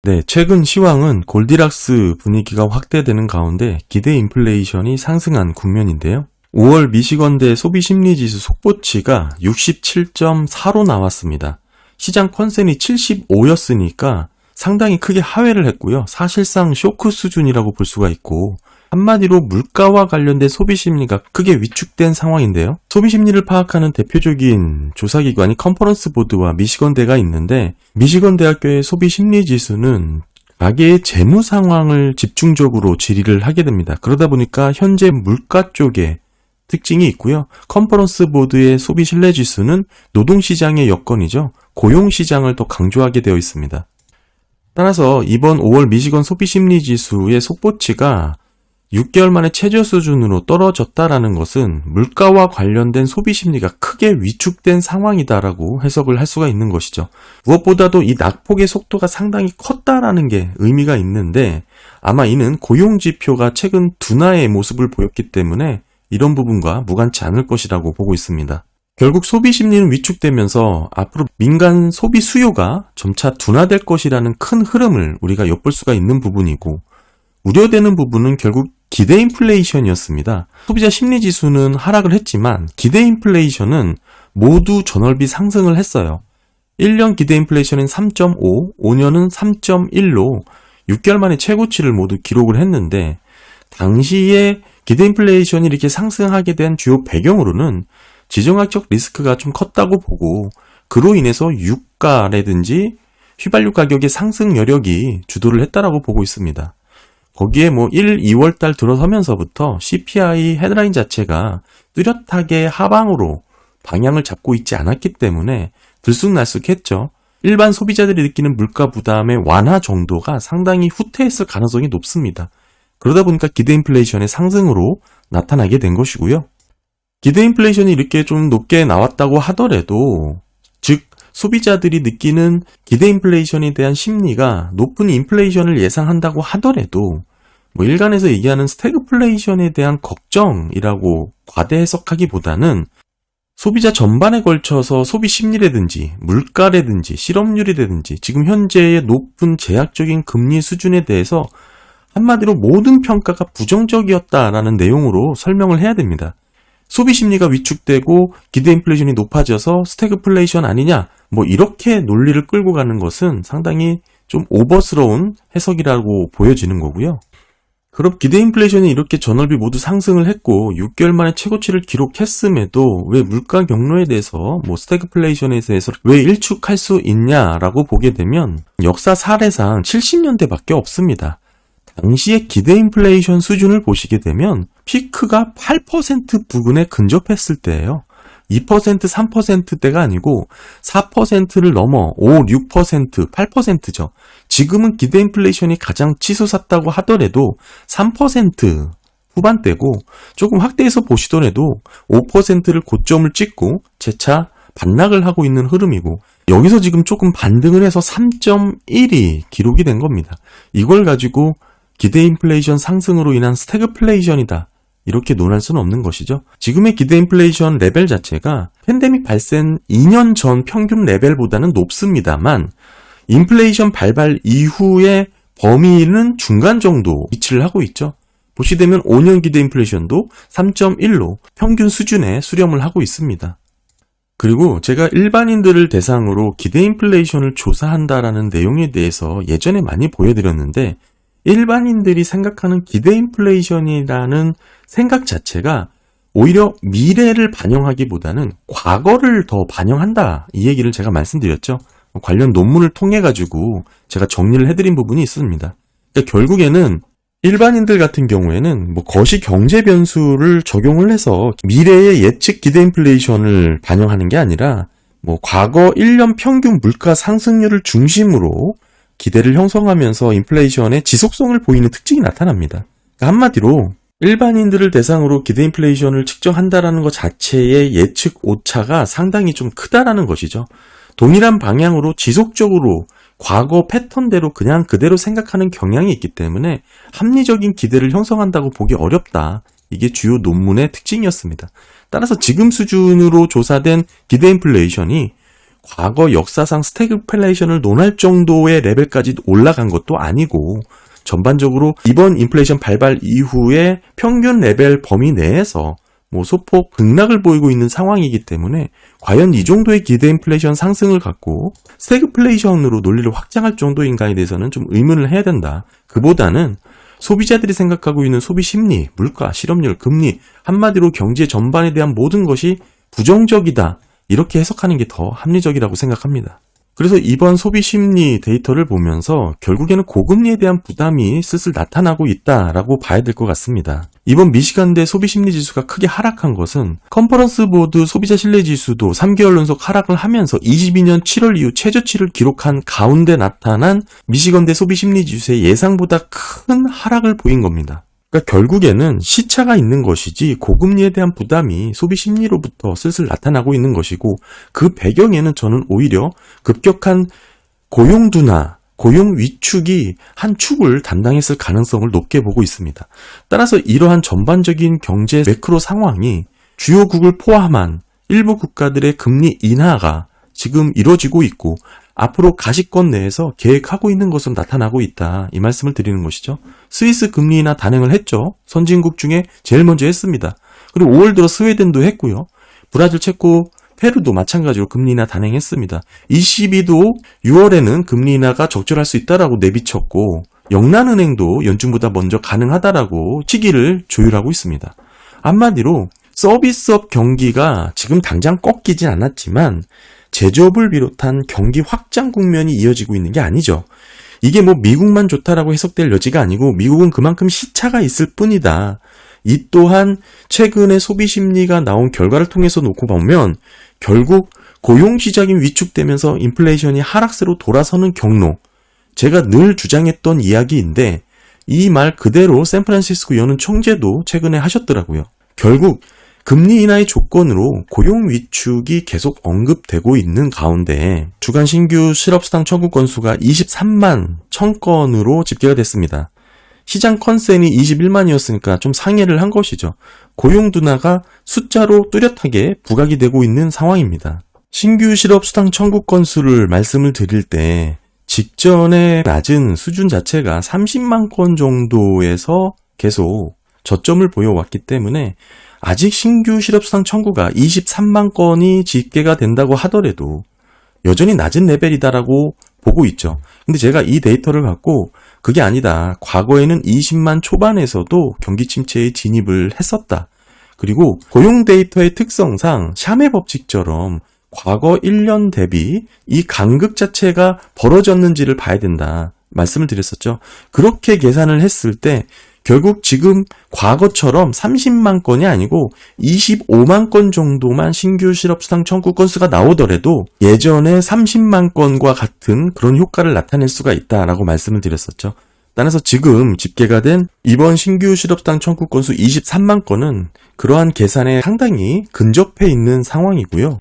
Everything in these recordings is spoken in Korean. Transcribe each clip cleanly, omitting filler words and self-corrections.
네, 최근 시황은 골디락스 분위기가 확대되는 가운데 기대 인플레이션이 상승한 국면인데요. 5월 미시건대 소비심리지수 속보치가 67.4로 나왔습니다. 시장 컨센이 75였으니까 상당히 크게 하회를 했고요. 사실상 쇼크 수준이라고 볼 수가 있고, 한마디로 물가와 관련된 소비심리가 크게 위축된 상황인데요. 소비심리를 파악하는 대표적인 조사기관이 컨퍼런스 보드와 미시건대가 있는데, 미시건대학교의 소비심리지수는 가계의 재무 상황을 집중적으로 질의를 하게 됩니다. 그러다 보니까 현재 물가 쪽에 특징이 있고요. 컨퍼런스 보드의 소비신뢰지수는 노동시장의 여건이죠. 고용시장을 더 강조하게 되어 있습니다. 따라서 이번 5월 미시건 소비심리지수의 속보치가 6개월 만에 최저 수준으로 떨어졌다라는 것은 물가와 관련된 소비심리가 크게 위축된 상황이다라고 해석을 할 수가 있는 것이죠. 무엇보다도 이 낙폭의 속도가 상당히 컸다라는 게 의미가 있는데, 아마 이는 고용지표가 최근 둔화의 모습을 보였기 때문에 이런 부분과 무관치 않을 것이라고 보고 있습니다. 결국 소비심리는 위축되면서 앞으로 민간 소비 수요가 점차 둔화될 것이라는 큰 흐름을 우리가 엿볼 수가 있는 부분이고, 우려되는 부분은 결국 기대 인플레이션이었습니다. 소비자 심리지수는 하락을 했지만 기대 인플레이션은 모두 전월비 상승을 했어요. 1년 기대 인플레이션은 3.5, 5년은 3.1로 6개월 만에 최고치를 모두 기록을 했는데, 당시에 기대 인플레이션이 이렇게 상승하게 된 주요 배경으로는 지정학적 리스크가 좀 컸다고 보고, 그로 인해서 유가라든지 휘발유 가격의 상승 여력이 주도를 했다라고 보고 있습니다. 거기에 1, 2월 달 들어서면서부터 CPI 헤드라인 자체가 뚜렷하게 하방으로 방향을 잡고 있지 않았기 때문에 들쑥날쑥했죠. 일반 소비자들이 느끼는 물가 부담의 완화 정도가 상당히 후퇴했을 가능성이 높습니다. 그러다 보니까 기대 인플레이션의 상승으로 나타나게 된 것이고요. 기대 인플레이션이 이렇게 좀 높게 나왔다고 하더라도, 즉 소비자들이 느끼는 기대 인플레이션에 대한 심리가 높은 인플레이션을 예상한다고 하더라도 일간에서 얘기하는 스태그플레이션에 대한 걱정이라고 과대 해석하기보다는 소비자 전반에 걸쳐서 소비 심리라든지 물가라든지 실업률이라든지 지금 현재의 높은 제약적인 금리 수준에 대해서 한마디로 모든 평가가 부정적이었다라는 내용으로 설명을 해야 됩니다. 소비 심리가 위축되고 기대 인플레이션이 높아져서 스태그플레이션 아니냐, 이렇게 논리를 끌고 가는 것은 상당히 좀 오버스러운 해석이라고 보여지는 거고요. 그럼 기대 인플레이션이 이렇게 전월비 모두 상승을 했고 6개월 만에 최고치를 기록했음에도 왜 물가 경로에 대해서 스태그플레이션에 대해서 왜 일축할 수 있냐라고 보게 되면 역사 사례상 70년대밖에 없습니다. 당시의 기대 인플레이션 수준을 보시게 되면 피크가 8% 부근에 근접했을 때예요. 2%, 3%대가 아니고 4%를 넘어 5, 6%, 8%죠. 지금은 기대 인플레이션이 가장 치솟았다고 하더라도 3% 후반대고, 조금 확대해서 보시더라도 5%를 고점을 찍고 재차 반락을 하고 있는 흐름이고, 여기서 지금 조금 반등을 해서 3.1이 기록이 된 겁니다. 이걸 가지고 기대 인플레이션 상승으로 인한 스태그플레이션이다, 이렇게 논할 수는 없는 것이죠. 지금의 기대 인플레이션 레벨 자체가 팬데믹 발생 2년 전 평균 레벨보다는 높습니다만, 인플레이션 발발 이후의 범위는 중간 정도 위치를 하고 있죠. 보시되면 5년 기대 인플레이션도 3.1로 평균 수준에 수렴을 하고 있습니다. 그리고 제가 일반인들을 대상으로 기대 인플레이션을 조사한다라는 내용에 대해서 예전에 많이 보여드렸는데, 일반인들이 생각하는 기대 인플레이션이라는 생각 자체가 오히려 미래를 반영하기보다는 과거를 더 반영한다, 이 얘기를 제가 말씀드렸죠. 관련 논문을 통해 가지고 제가 정리를 해드린 부분이 있습니다. 그러니까 결국에는 일반인들 같은 경우에는 거시 경제 변수를 적용을 해서 미래의 예측 기대 인플레이션을 반영하는 게 아니라 과거 1년 평균 물가 상승률을 중심으로 기대를 형성하면서 인플레이션의 지속성을 보이는 특징이 나타납니다. 그러니까 한마디로 일반인들을 대상으로 기대 인플레이션을 측정한다라는 것 자체의 예측 오차가 상당히 좀 크다라는 것이죠. 동일한 방향으로 지속적으로 과거 패턴대로 그냥 그대로 생각하는 경향이 있기 때문에 합리적인 기대를 형성한다고 보기 어렵다. 이게 주요 논문의 특징이었습니다. 따라서 지금 수준으로 조사된 기대 인플레이션이 과거 역사상 스태그플레이션을 논할 정도의 레벨까지 올라간 것도 아니고 전반적으로 이번 인플레이션 발발 이후에 평균 레벨 범위 내에서 소폭 등락을 보이고 있는 상황이기 때문에 과연 이 정도의 기대 인플레이션 상승을 갖고 스태그플레이션으로 논리를 확장할 정도인가에 대해서는 좀 의문을 해야 된다. 그보다는 소비자들이 생각하고 있는 소비 심리, 물가, 실업률, 금리, 한마디로 경제 전반에 대한 모든 것이 부정적이다. 이렇게 해석하는 게 더 합리적이라고 생각합니다. 그래서 이번 소비 심리 데이터를 보면서 결국에는 고금리에 대한 부담이 슬슬 나타나고 있다라고 봐야 될 것 같습니다. 이번 미시간대 소비 심리 지수가 크게 하락한 것은 컨퍼런스 보드 소비자 신뢰 지수도 3개월 연속 하락을 하면서 22년 7월 이후 최저치를 기록한 가운데 나타난 미시건대 소비 심리 지수의 예상보다 큰 하락을 보인 겁니다. 그러니까 결국에는 시차가 있는 것이지 고금리에 대한 부담이 소비 심리로부터 슬슬 나타나고 있는 것이고 그 배경에는 저는 오히려 급격한 고용 둔화, 고용 위축이 한 축을 담당했을 가능성을 높게 보고 있습니다. 따라서 이러한 전반적인 경제 매크로 상황이 주요국을 포함한 일부 국가들의 금리 인하가 지금 이루어지고 있고 앞으로 가시권 내에서 계획하고 있는 것으로 나타나고 있다. 이 말씀을 드리는 것이죠. 스위스 금리 인하 단행을 했죠. 선진국 중에 제일 먼저 했습니다. 그리고 5월 들어 스웨덴도 했고요. 브라질, 체코, 페루도 마찬가지로 금리 인하 단행했습니다. ECB도 6월에는 금리 인하가 적절할 수 있다라고 내비쳤고 영란은행도 연준보다 먼저 가능하다라고 시기를 조율하고 있습니다. 한마디로 서비스업 경기가 지금 당장 꺾이진 않았지만 제조업을 비롯한 경기 확장 국면이 이어지고 있는 게 아니죠. 이게 미국만 좋다라고 해석될 여지가 아니고 미국은 그만큼 시차가 있을 뿐이다. 이 또한 최근에 소비 심리가 나온 결과를 통해서 놓고 보면 결국 고용 시장이 위축되면서 인플레이션이 하락세로 돌아서는 경로. 제가 늘 주장했던 이야기인데 이 말 그대로 샌프란시스코 연은 총재도 최근에 하셨더라고요. 결국 금리 인하의 조건으로 고용 위축이 계속 언급되고 있는 가운데 주간 신규 실업수당 청구 건수가 23만 1000건으로 집계가 됐습니다. 시장 컨센이 21만이었으니까 좀 상회를 한 것이죠. 고용 둔화가 숫자로 뚜렷하게 부각이 되고 있는 상황입니다. 신규 실업수당 청구 건수를 말씀을 드릴 때 직전에 낮은 수준 자체가 30만 건 정도에서 계속 저점을 보여왔기 때문에 아직 신규 실업수당 청구가 23만 건이 집계가 된다고 하더라도 여전히 낮은 레벨이다라고 보고 있죠. 근데 제가 이 데이터를 갖고 그게 아니다. 과거에는 20만 초반에서도 경기 침체에 진입을 했었다. 그리고 고용 데이터의 특성상 샤메 법칙처럼 과거 1년 대비 이 간극 자체가 벌어졌는지를 봐야 된다. 말씀을 드렸었죠. 그렇게 계산을 했을 때 결국 지금 과거처럼 30만 건이 아니고 25만 건 정도만 신규 실업수당 청구 건수가 나오더라도 예전에 30만 건과 같은 그런 효과를 나타낼 수가 있다라고 말씀을 드렸었죠. 따라서 지금 집계가 된 이번 신규 실업수당 청구 건수 23만 건은 그러한 계산에 상당히 근접해 있는 상황이고요.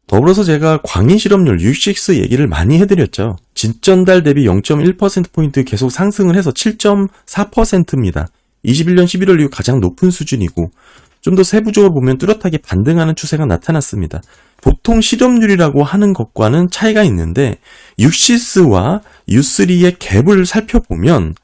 더불어서 제가 광인 실업률 U6 얘기를 많이 해드렸죠. 진전달 대비 0.1%포인트 계속 상승을 해서 7.4%입니다. 21년 11월 이후 가장 높은 수준이고 좀 더 세부적으로 보면 뚜렷하게 반등하는 추세가 나타났습니다. 보통 실업률이라고 하는 것과는 차이가 있는데 U6와 U3의 갭을 살펴보면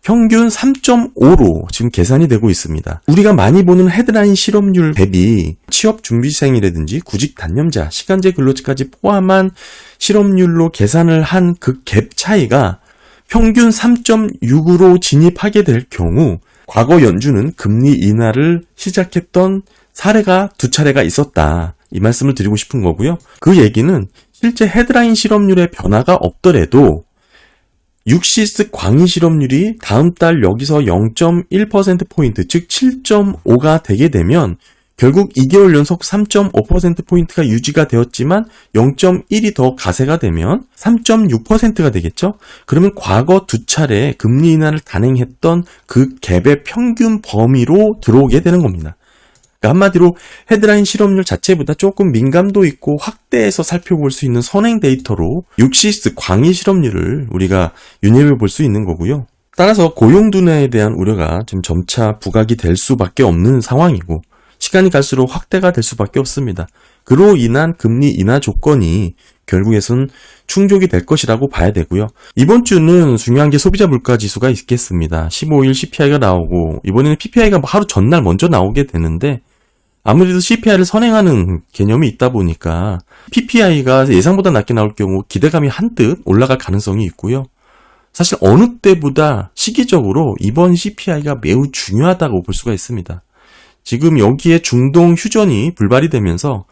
평균 3.5로 지금 계산이 되고 있습니다. 우리가 많이 보는 헤드라인 실업률 대비 취업준비생이라든지 구직 단념자, 시간제 근로자까지 포함한 실업률로 계산을 한 그 갭 차이가 평균 3.6으로 진입하게 될 경우 과거 연준은 금리 인하를 시작했던 사례가 두 차례가 있었다. 이 말씀을 드리고 싶은 거고요. 그 얘기는 실제 헤드라인 실업률의 변화가 없더라도 육시스 광인 실업률이 다음 달 여기서 0.1%포인트, 즉 7.5가 되게 되면 결국 2개월 연속 3.5%포인트가 유지가 되었지만 0.1이 더 가세가 되면 3.6%가 되겠죠? 그러면 과거 두 차례 금리 인하를 단행했던 그 갭의 평균 범위로 들어오게 되는 겁니다. 그러니까 한마디로 헤드라인 실업률 자체보다 조금 민감도 있고 확대해서 살펴볼 수 있는 선행 데이터로 육시스 광인 실업률을 우리가 유념해 볼 수 있는 거고요. 따라서 고용 둔화에 대한 우려가 지금 점차 부각이 될 수밖에 없는 상황이고 시간이 갈수록 확대가 될 수밖에 없습니다. 그로 인한 금리 인하 조건이 결국에선 충족이 될 것이라고 봐야 되고요. 이번 주는 중요한 게 소비자 물가 지수가 있겠습니다. 15일 CPI가 나오고 이번에는 PPI가 하루 전날 먼저 나오게 되는데 아무래도 CPI를 선행하는 개념이 있다 보니까 PPI가 예상보다 낮게 나올 경우 기대감이 한듯 올라갈 가능성이 있고요. 사실 어느 때보다 시기적으로 이번 CPI가 매우 중요하다고 볼 수가 있습니다. 지금 여기에 중동 휴전이 불발이 되면서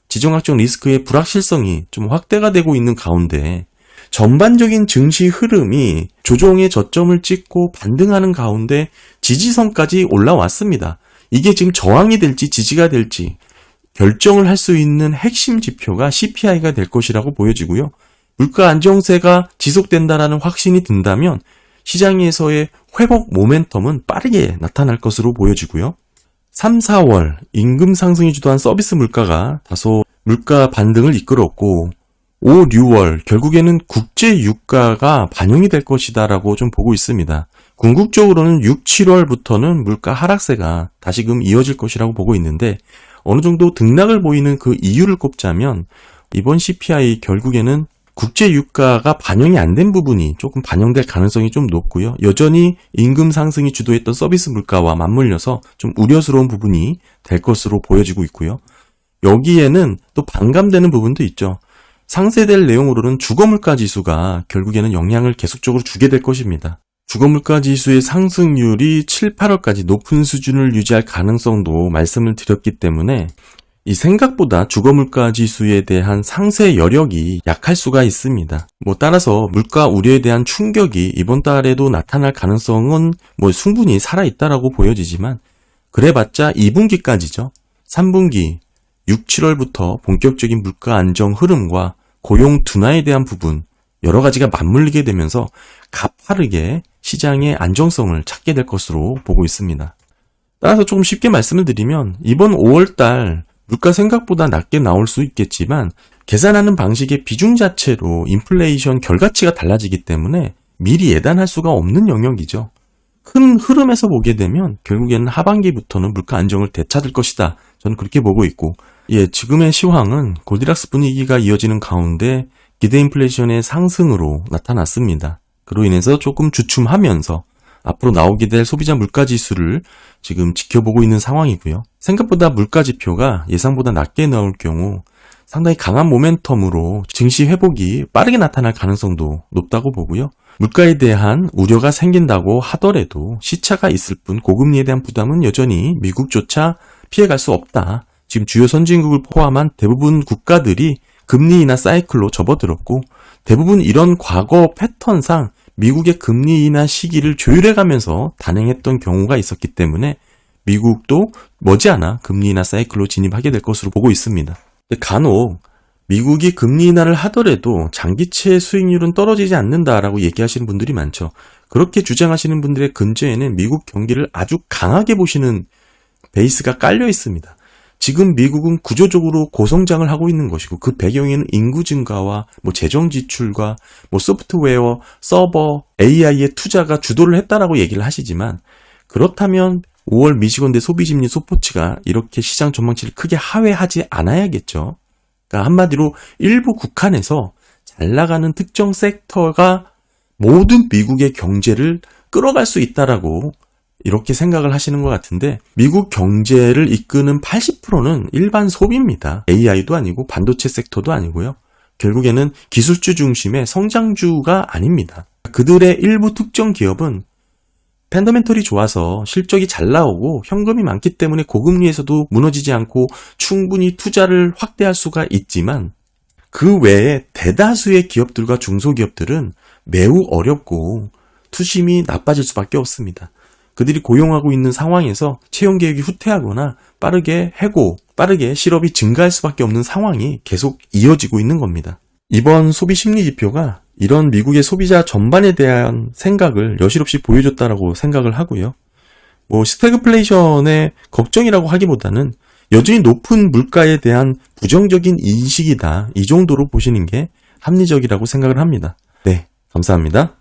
지정학적 리스크의 불확실성이 좀 확대가 되고 있는 가운데 전반적인 증시 흐름이 조정의 저점을 찍고 반등하는 가운데 지지선까지 올라왔습니다. 이게 지금 저항이 될지 지지가 될지 결정을 할 수 있는 핵심 지표가 CPI가 될 것이라고 보여지고요. 물가 안정세가 지속된다라는 확신이 든다면 시장에서의 회복 모멘텀은 빠르게 나타날 것으로 보여지고요. 3, 4월 임금 상승이 주도한 서비스 물가가 다소 물가 반등을 이끌었고 5, 6월 결국에는 국제 유가가 반영이 될 것이다라고 좀 보고 있습니다. 궁극적으로는 6, 7월부터는 물가 하락세가 다시금 이어질 것이라고 보고 있는데 어느 정도 등락을 보이는 그 이유를 꼽자면 이번 CPI 결국에는 국제 유가가 반영이 안 된 부분이 조금 반영될 가능성이 좀 높고요. 여전히 임금 상승이 주도했던 서비스 물가와 맞물려서 좀 우려스러운 부분이 될 것으로 보여지고 있고요. 여기에는 또 반감되는 부분도 있죠. 상쇄될 내용으로는 주거물가 지수가 결국에는 영향을 계속적으로 주게 될 것입니다. 주거물가 지수의 상승률이 7, 8월까지 높은 수준을 유지할 가능성도 말씀을 드렸기 때문에 이 생각보다 주거물가 지수에 대한 상쇄 여력이 약할 수가 있습니다. 따라서 물가 우려에 대한 충격이 이번 달에도 나타날 가능성은 충분히 살아있다라고 보여지지만 그래봤자 2분기까지죠. 3분기 6, 7월부터 본격적인 물가 안정 흐름과 고용 둔화에 대한 부분 여러 가지가 맞물리게 되면서 가파르게 시장의 안정성을 찾게 될 것으로 보고 있습니다. 따라서 조금 쉽게 말씀을 드리면 이번 5월달 물가 생각보다 낮게 나올 수 있겠지만 계산하는 방식의 비중 자체로 인플레이션 결과치가 달라지기 때문에 미리 예단할 수가 없는 영역이죠. 큰 흐름에서 보게 되면 결국에는 하반기부터는 물가 안정을 되찾을 것이다. 저는 그렇게 보고 있고 지금의 시황은 골디락스 분위기가 이어지는 가운데 기대 인플레이션의 상승으로 나타났습니다. 그로 인해서 조금 주춤하면서 앞으로 나오게 될 소비자 물가 지수를 지금 지켜보고 있는 상황이고요. 생각보다 물가 지표가 예상보다 낮게 나올 경우 상당히 강한 모멘텀으로 증시 회복이 빠르게 나타날 가능성도 높다고 보고요. 물가에 대한 우려가 생긴다고 하더라도 시차가 있을 뿐 고금리에 대한 부담은 여전히 미국조차 피해갈 수 없다. 지금 주요 선진국을 포함한 대부분 국가들이 금리 인하 사이클로 접어들었고 대부분 이런 과거 패턴상 미국의 금리 인하 시기를 조율해가면서 단행했던 경우가 있었기 때문에 미국도 머지않아 금리 인하 사이클로 진입하게 될 것으로 보고 있습니다. 간혹 미국이 금리 인하를 하더라도 장기채 수익률은 떨어지지 않는다라고 얘기하시는 분들이 많죠. 그렇게 주장하시는 분들의 근저에는 미국 경기를 아주 강하게 보시는 베이스가 깔려 있습니다. 지금 미국은 구조적으로 고성장을 하고 있는 것이고 그 배경에는 인구 증가와 재정 지출과 소프트웨어, 서버, AI의 투자가 주도를 했다라고 얘기를 하시지만 그렇다면 5월 미시건대 소비심리 소포치가 이렇게 시장 전망치를 크게 하회하지 않아야겠죠. 그러니까 한마디로 일부 국한에서 잘 나가는 특정 섹터가 모든 미국의 경제를 끌어갈 수 있다라고 이렇게 생각을 하시는 것 같은데 미국 경제를 이끄는 80%는 일반 소비입니다. AI도 아니고 반도체 섹터도 아니고요. 결국에는 기술주 중심의 성장주가 아닙니다. 그들의 일부 특정 기업은 펀더멘털이 좋아서 실적이 잘 나오고 현금이 많기 때문에 고금리에서도 무너지지 않고 충분히 투자를 확대할 수가 있지만 그 외에 대다수의 기업들과 중소기업들은 매우 어렵고 투심이 나빠질 수밖에 없습니다. 그들이 고용하고 있는 상황에서 채용 계획이 후퇴하거나 빠르게 해고, 빠르게 실업이 증가할 수밖에 없는 상황이 계속 이어지고 있는 겁니다. 이번 소비 심리 지표가 이런 미국의 소비자 전반에 대한 생각을 여실없이 보여줬다라고 생각을 하고요. 스태그플레이션의 걱정이라고 하기보다는 여전히 높은 물가에 대한 부정적인 인식이다. 이 정도로 보시는 게 합리적이라고 생각을 합니다. 네, 감사합니다.